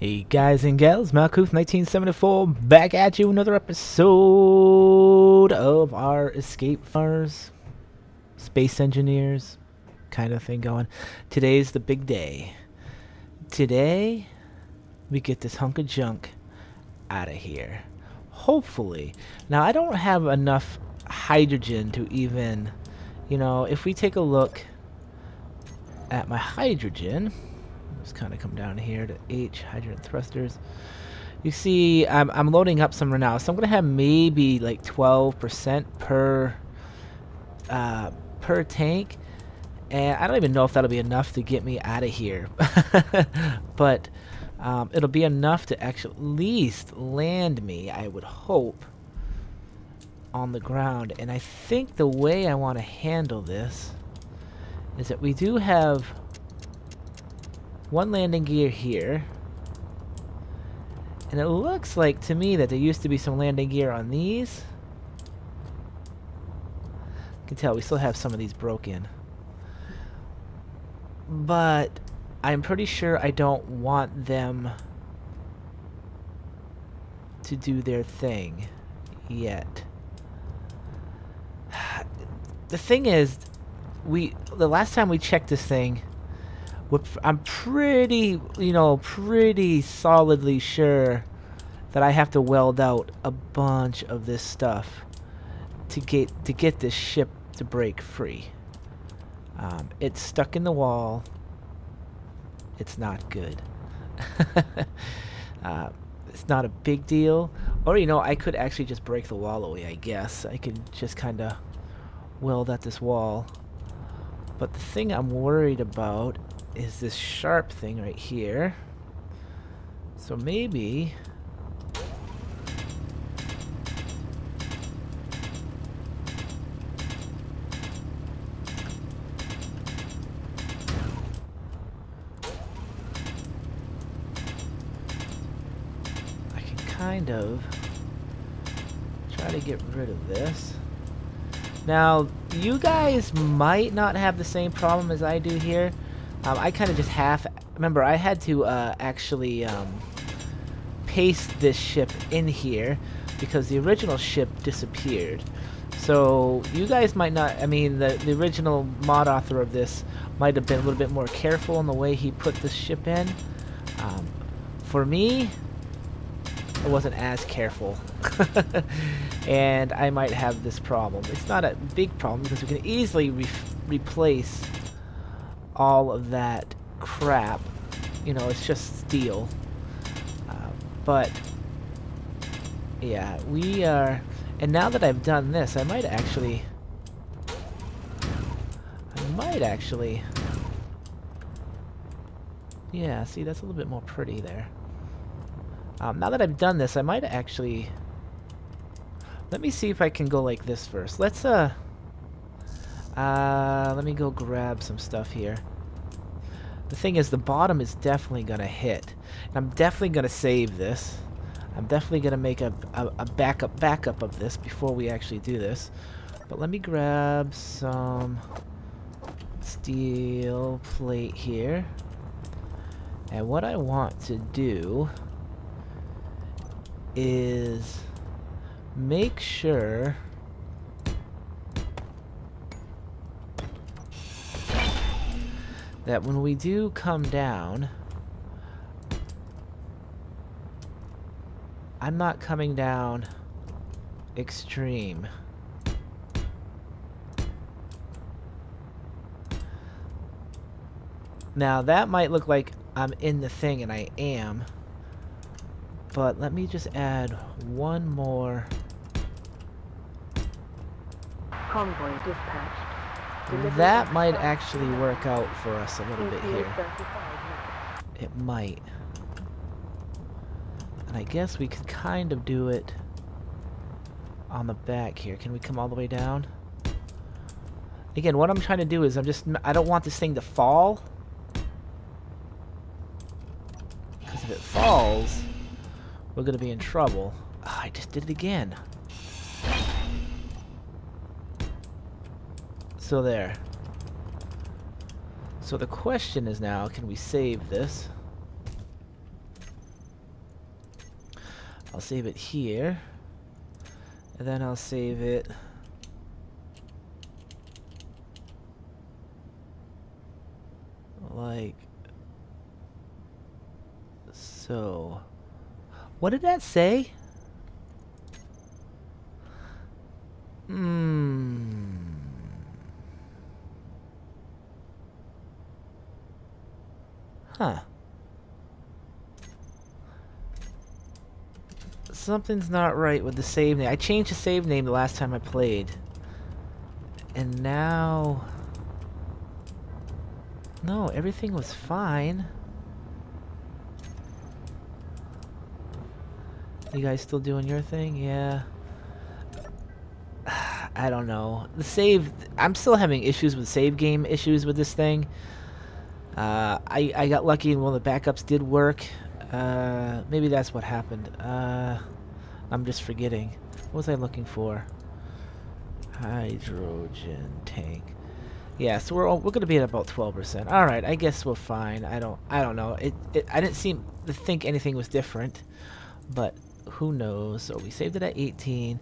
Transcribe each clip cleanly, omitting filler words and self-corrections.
Hey guys and gals, Malkuth 1974 back at you, another episode of our Escape Fires, Space Engineers kind of thing going. Today's the big day. Today we get this hunk of junk out of here. Hopefully. Now I don't have enough hydrogen to even, if we take a look at my hydrogen, just kind of come down here to H, hydrogen thrusters. You see, I'm loading up some right now, so I'm gonna have maybe like 12% per tank, and I don't even know if that'll be enough to get me out of here. But it'll be enough to actually at least land me, I would hope, on the ground. And I think the way I want to handle this is that we do have one landing gear here, and it looks like to me that there used to be some landing gear on these. You can tell we still have some of these broken, but I'm pretty sure I don't want them to do their thing yet. The thing is, the last time we checked this thing, I'm pretty, pretty solidly sure that I have to weld out a bunch of this stuff to get this ship to break free. It's stuck in the wall. It's not good. It's not a big deal. Or, I could actually just break the wall away, I guess. I could just kind of weld at this wall. But the thing I'm worried about is this sharp thing right here. So maybe I can kind of try to get rid of this. Now, you guys might not have the same problem as I do here. I kind of just remember I had to actually paste this ship in here because the original ship disappeared. So you guys might not, the original mod author of this might have been a little bit more careful in the way he put this ship in. For me, I wasn't as careful. And I might have this problem. It's not a big problem because we can easily replace all of that crap. It's just steel. But yeah, we are, and now that I've done this, I might actually yeah, see, that's a little bit more pretty there. Now that I've done this, I might actually, let me see if I can go like this first. Let's let me go grab some stuff here. The thing is, the bottom is definitely gonna hit, and I'm definitely gonna save this. I'm definitely gonna make a backup of this before we actually do this. But let me grab some steel plate here, and what I want to do is make sure that when we do come down, I'm not coming down extreme. Now that might look like I'm in the thing, and I am, but let me just add one more. Convoy dispatched. That might actually work out for us a little bit here. It might. And I guess we could kind of do it on the back here. Can we come all the way down? Again, what I'm trying to do is I don't want this thing to fall. Because if it falls, we're going to be in trouble. Oh, I just did it again. So there. So the question is now, can we save this? I'll save it here. And then I'll save it like so. What did that say? Huh. Something's not right with the save name. I changed the save name the last time I played. And now... No, everything was fine. You guys still doing your thing? Yeah. I don't know. The save... I'm still having issues with save game issues with this thing. I got lucky and one of the backups did work. Maybe that's what happened. I'm just forgetting. What was I looking for? Hydrogen tank. Yeah, so we're gonna be at about 12%. All right, I guess we're fine. I don't know. I didn't seem to think anything was different, but who knows? So we saved it at 18.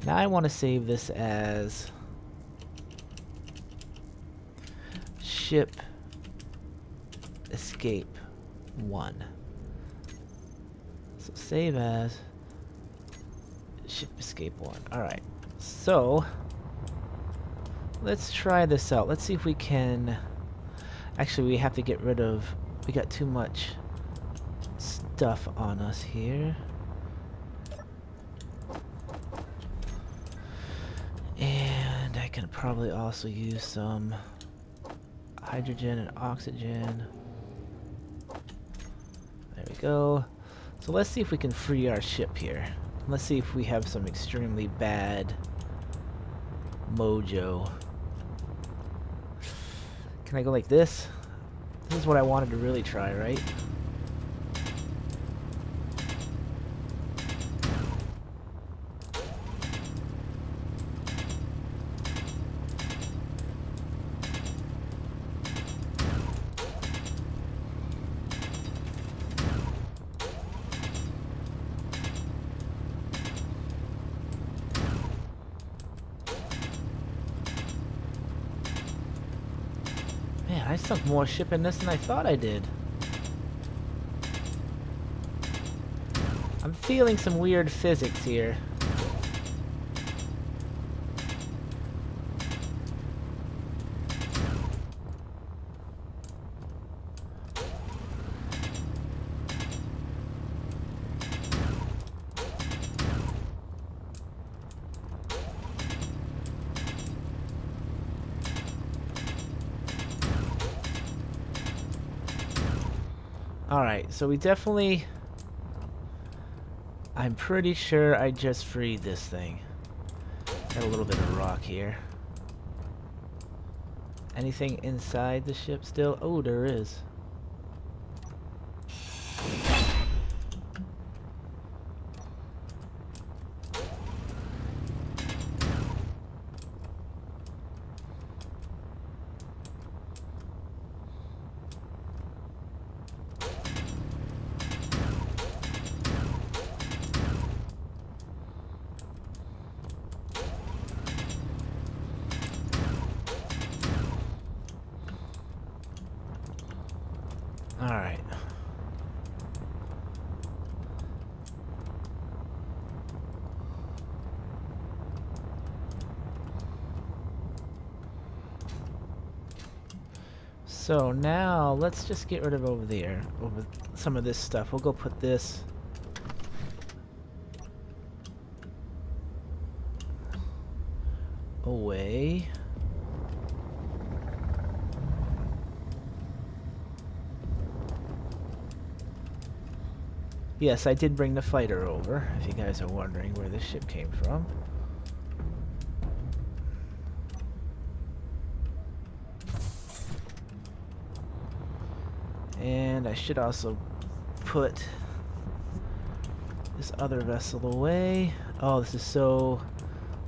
Now I want to save this as ship escape 1. So save as ship escape 1. Alright, so let's try this out. Let's see if we can... Actually, we have to get rid of... We got too much stuff on us here. And I can probably also use some hydrogen and oxygen. There we go. So let's see if we can free our ship here. Let's see if we have some extremely bad mojo. Can I go like this? This is what I wanted to really try, right? Man, I sunk more ship in this than I thought I did. I'm feeling some weird physics here. Alright, so we definitely... I'm pretty sure I just freed this thing. Got a little bit of rock here. Anything inside the ship still? Oh, there is. Alright. So now let's just get rid of over some of this stuff. We'll go put this away. Yes, I did bring the fighter over, if you guys are wondering where this ship came from. And I should also put this other vessel away. Oh, this is so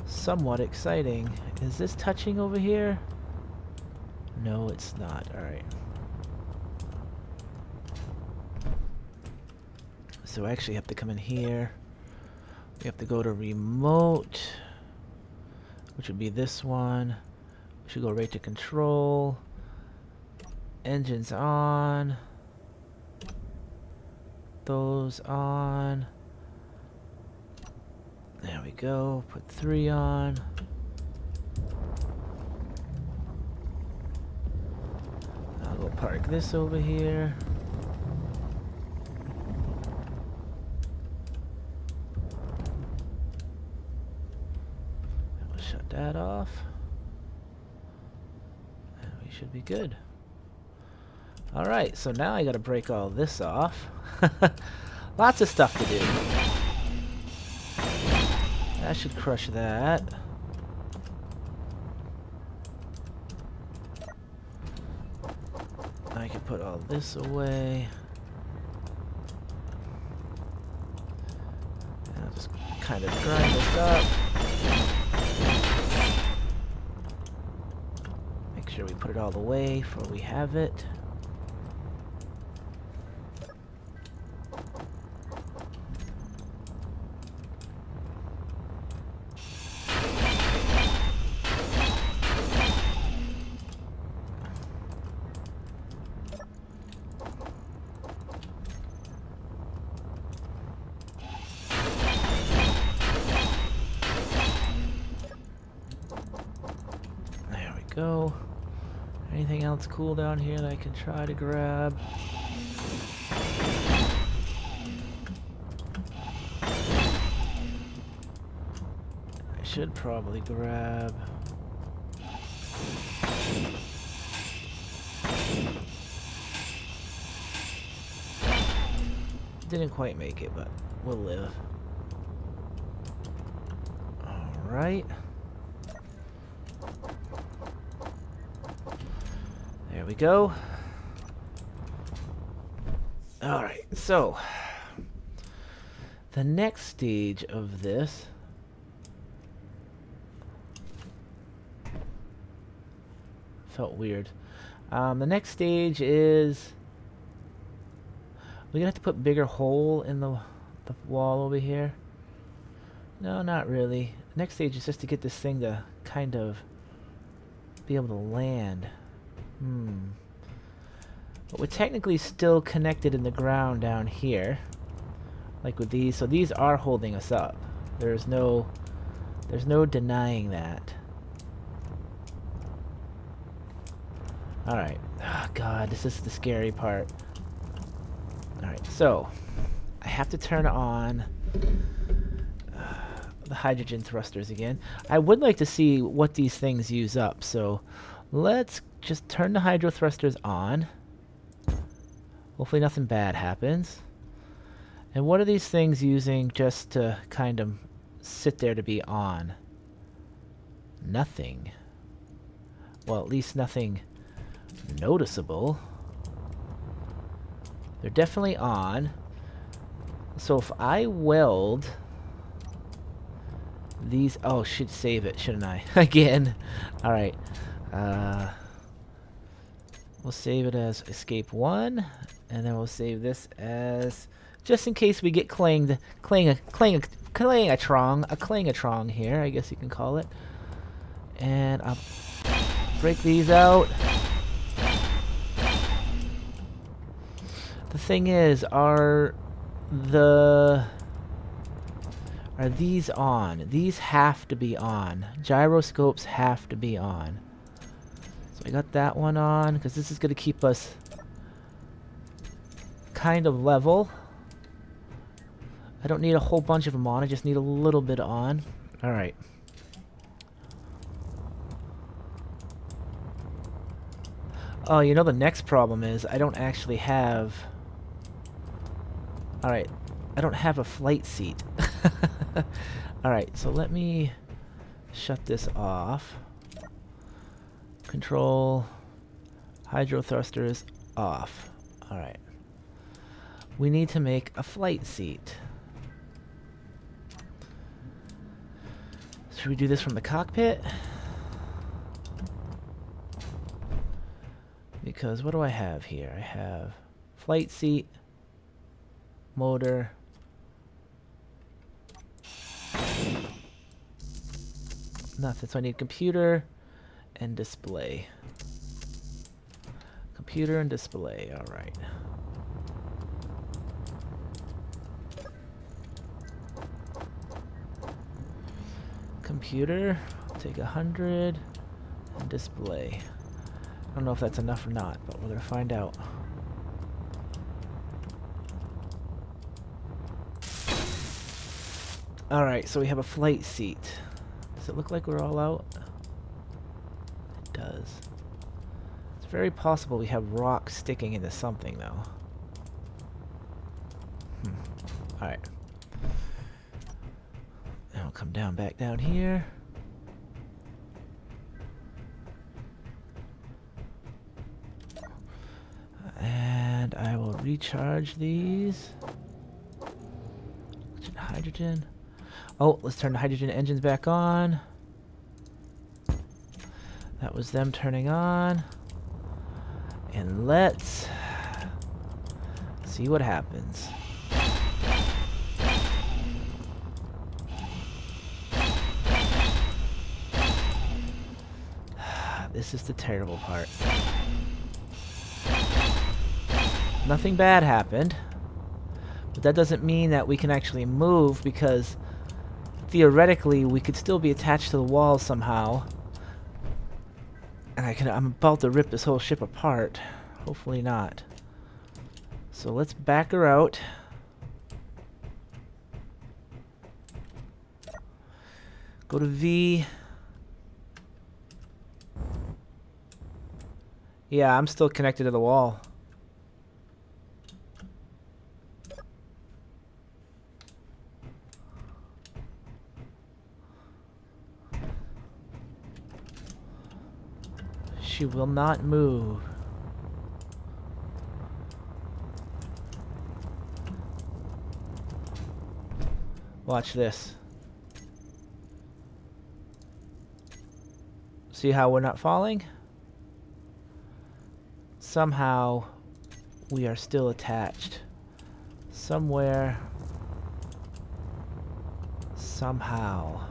somewhat exciting. Is this touching over here? No, it's not. Alright. So I actually have to come in here. We have to go to remote, which would be this one. We should go right to control. Engines on. Those on. There we go. Put 3 on. I'll go park this over here. And we'll shut that off. And we should be good. Alright, so now I gotta break all this off. Lots of stuff to do. That should crush that. I can put all this away. And I'll just kind of grind this up. Make sure we put it all away before we have it. Go. Anything else cool down here that I can try to grab? I should probably grab. Didn't quite make it, but we'll live. All right. There we go. Alright, so the next stage of this felt weird. The next stage is we're gonna have to put bigger hole in the wall over here. No, not really. The next stage is just to get this thing to kind of be able to land. But we're technically still connected in the ground down here, like with these. So these are holding us up. There's no denying that. All right. Oh God, this is the scary part. All right, so I have to turn on the hydrogen thrusters again. I would like to see what these things use up. So let's just turn the hydro thrusters on. Hopefully nothing bad happens. And what are these things using just to kind of sit there to be on? Nothing. Well, at least nothing noticeable. They're definitely on. So if I weld these... Oh, should save it, shouldn't I? Again. Alright. We'll save it as escape 1, and then we'll save this as just in case we get clangatron here, I guess you can call it. And I'll break these out. The thing is, are these on? These have to be on. Gyroscopes have to be on. So I got that one on, because this is going to keep us kind of level. I don't need a whole bunch of them on, I just need a little bit on. Alright. Oh, you know the next problem is I don't actually have... Alright, I don't have a flight seat. Alright, so let me shut this off. Control hydro thrusters off. Alright. We need to make a flight seat. Should we do this from the cockpit? Because what do I have here? I have flight seat, motor, nothing. So I need computer and display. Computer and display. All right. Computer, take 100, and display. I don't know if that's enough or not, but we're gonna find out. Alright, so we have a flight seat. Does it look like we're all out? It does. It's very possible we have rocks sticking into something, though. Alright. Now we'll come down, back down here. And I will recharge these. Hydrogen. Oh, let's turn the hydrogen engines back on. That was them turning on. And let's see what happens. This is the terrible part. Nothing bad happened. But that doesn't mean that we can actually move, because theoretically we could still be attached to the wall somehow. And I'm about to rip this whole ship apart. Hopefully not. So let's back her out. Go to V. Yeah, I'm still connected to the wall. She will not move. Watch this. See how we're not falling? Somehow we are still attached. Somewhere. Somehow.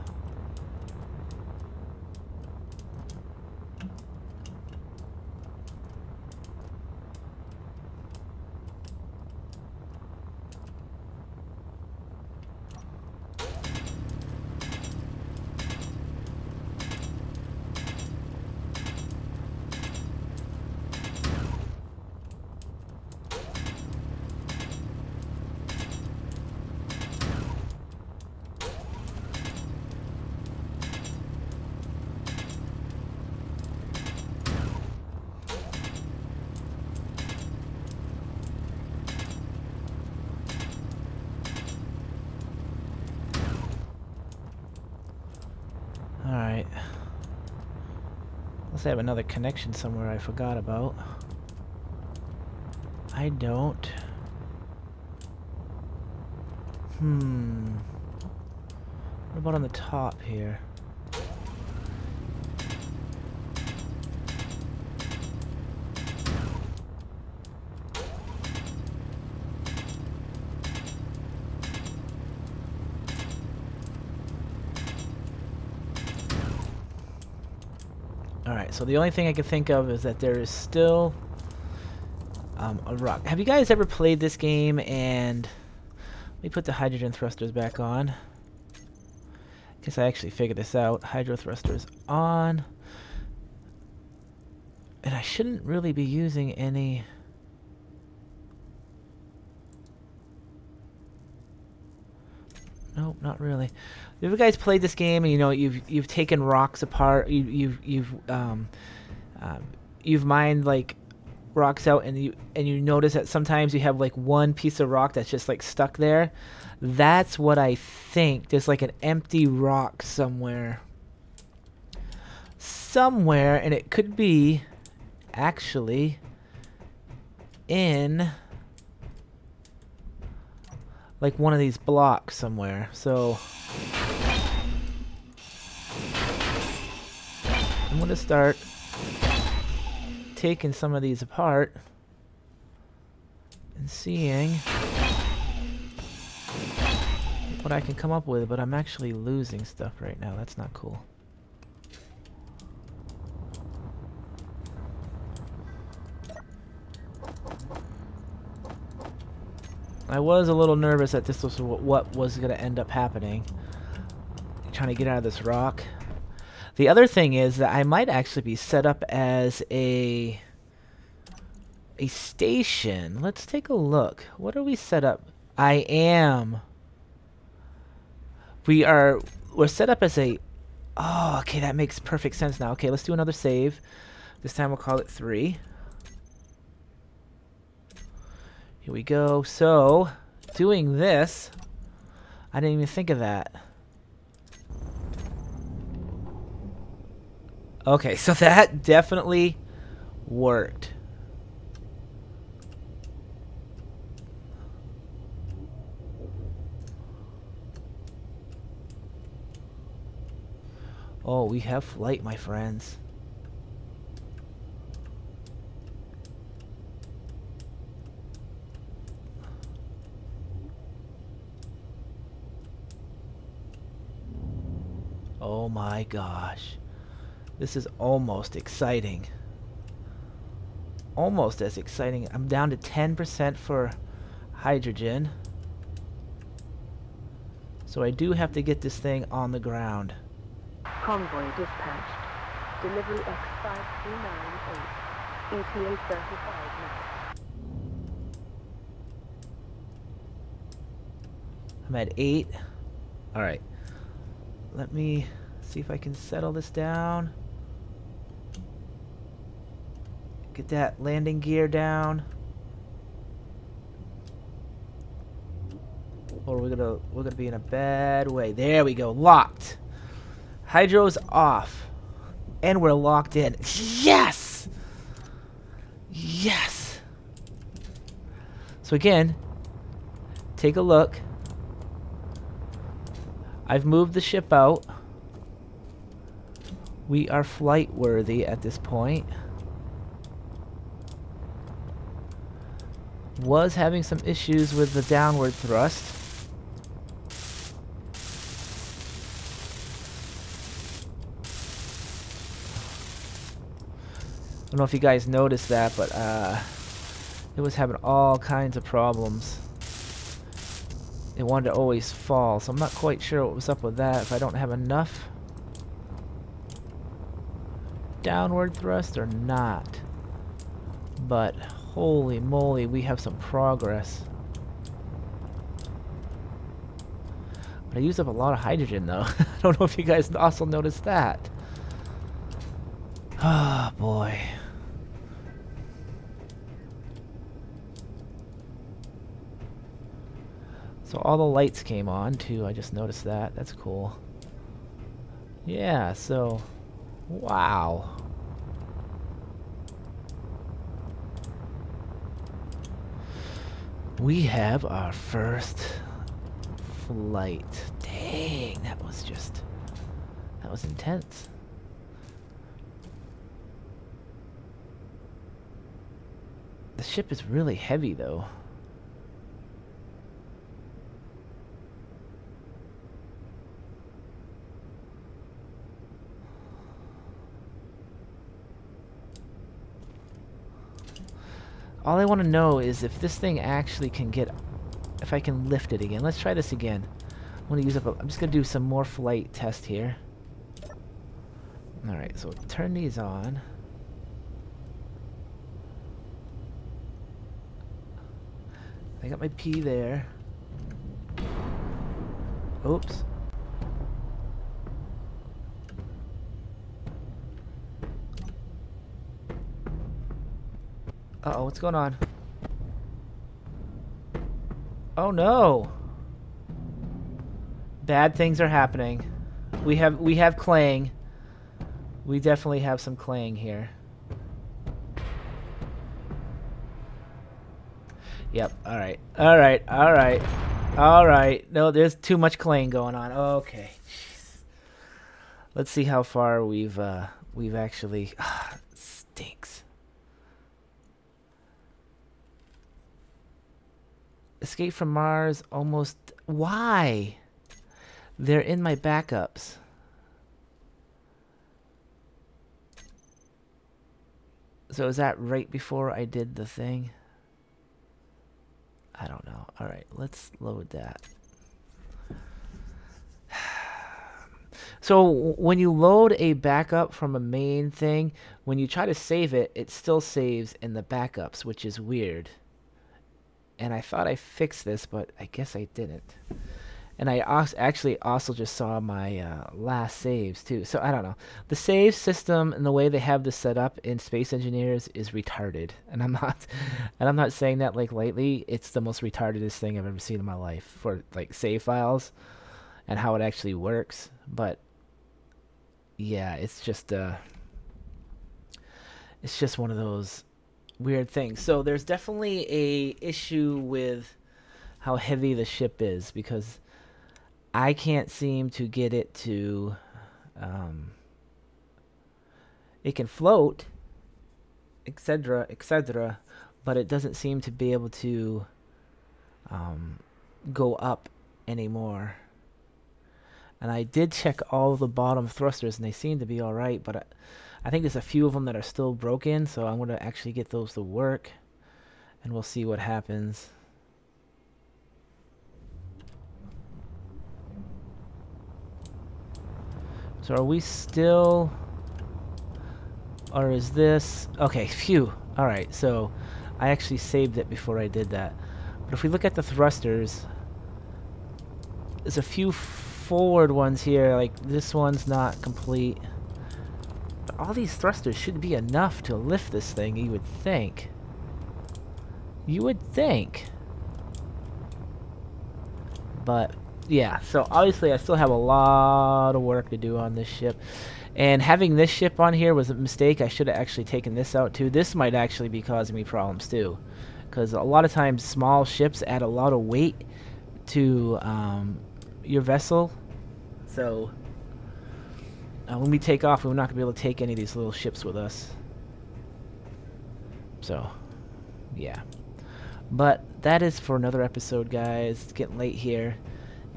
Alright. Unless I have another connection somewhere I forgot about. I don't. What about on the top here? Alright, so the only thing I can think of is that there is still a rock. Have you guys ever played this game and... Let me put the hydrogen thrusters back on. Guess I actually figured this out. Hydro thrusters on. And I shouldn't really be using any... Nope, not really. Have you guys played this game and you've taken rocks apart, you've mined like rocks out, and you notice that sometimes you have like one piece of rock that's just like stuck there? That's what I think. There's like an empty rock somewhere, and it could be actually in like one of these blocks somewhere. So I'm going to start taking some of these apart and seeing what I can come up with, but I'm actually losing stuff right now. That's not cool. I was a little nervous that this was what was going to end up happening. Trying to get out of this rock. The other thing is that I might actually be set up as a station. Let's take a look. What are we set up? I am. We're set up as a... Oh, okay, that makes perfect sense now. Okay, let's do another save. This time we'll call it 3. Here we go. So, doing this... I didn't even think of that. Okay, so that definitely worked. Oh, we have flight, my friends. Oh my gosh. This is almost exciting. Almost as exciting. I'm down to 10% for hydrogen. So I do have to get this thing on the ground. Convoy dispatched. Delivery X5398. ETA 35 minutes. I'm at 8. Alright. Let me see if I can settle this down. Get that landing gear down. Or we're gonna be in a bad way. There we go. Locked. Hydro's off. And we're locked in. Yes! Yes! So again, take a look. I've moved the ship out. We are flight worthy at this point. Was having some issues with the downward thrust. I don't know if you guys noticed that, but it was having all kinds of problems. It wanted to always fall, so I'm not quite sure what was up with that. If I don't have enough downward thrust or not. But holy moly, we have some progress. But I used up a lot of hydrogen though. I don't know if you guys also noticed that. Ah, boy. So all the lights came on too. I just noticed that. That's cool. Yeah, so wow. We have our first flight. Dang, that was intense. The ship is really heavy though. All I want to know is if this thing actually can get, if I can lift it again. Let's try this again. I'm going to use up, I'm just going to do some more flight test here. Alright, so turn these on. I got my P there. Oops. Uh-oh, what's going on? Oh no! Bad things are happening. We have clang. We definitely have some clang here. Yep, alright. Alright, alright. Alright. No, there's too much clang going on. Okay. Jeez. Let's see how far we've actually... stinks. Escape from Mars almost... Why? They're in my backups. So is that right before I did the thing? I don't know. Alright, let's load that. So when you load a backup from a main thing, when you try to save it, it still saves in the backups, which is weird. And I thought I fixed this, but I guess I didn't. And I actually also just saw my last saves too. So I don't know. The save system and the way they have this set up in Space Engineers is retarded. And I'm not saying that like lightly. It's the most retardedest thing I've ever seen in my life for like save files and how it actually works. But yeah, it's just one of those weird things. So there's definitely a issue with how heavy the ship is, because I can't seem to get it to it can float, etc., etc., but it doesn't seem to be able to go up anymore. And I did check all of the bottom thrusters, and they seem to be alright, but I think there's a few of them that are still broken, so I'm going to actually get those to work, and we'll see what happens. So are we still... Or is this... Okay, phew. Alright, so I actually saved it before I did that. But if we look at the thrusters, there's a few forward ones here, like this one's not complete. But all these thrusters should be enough to lift this thing, you would think. You would think. But yeah, so obviously I still have a lot of work to do on this ship. And having this ship on here was a mistake. I should have actually taken this out too. This might actually be causing me problems too, because a lot of times small ships add a lot of weight to your vessel. So when we take off, we're not going to be able to take any of these little ships with us. So yeah. But that is for another episode, guys. It's getting late here.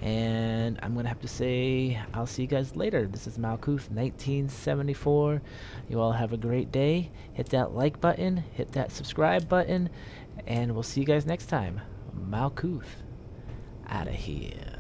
And I'm going to have to say, I'll see you guys later. This is Malkuth 1974. You all have a great day. Hit that like button. Hit that subscribe button. And we'll see you guys next time. Malkuth out of here.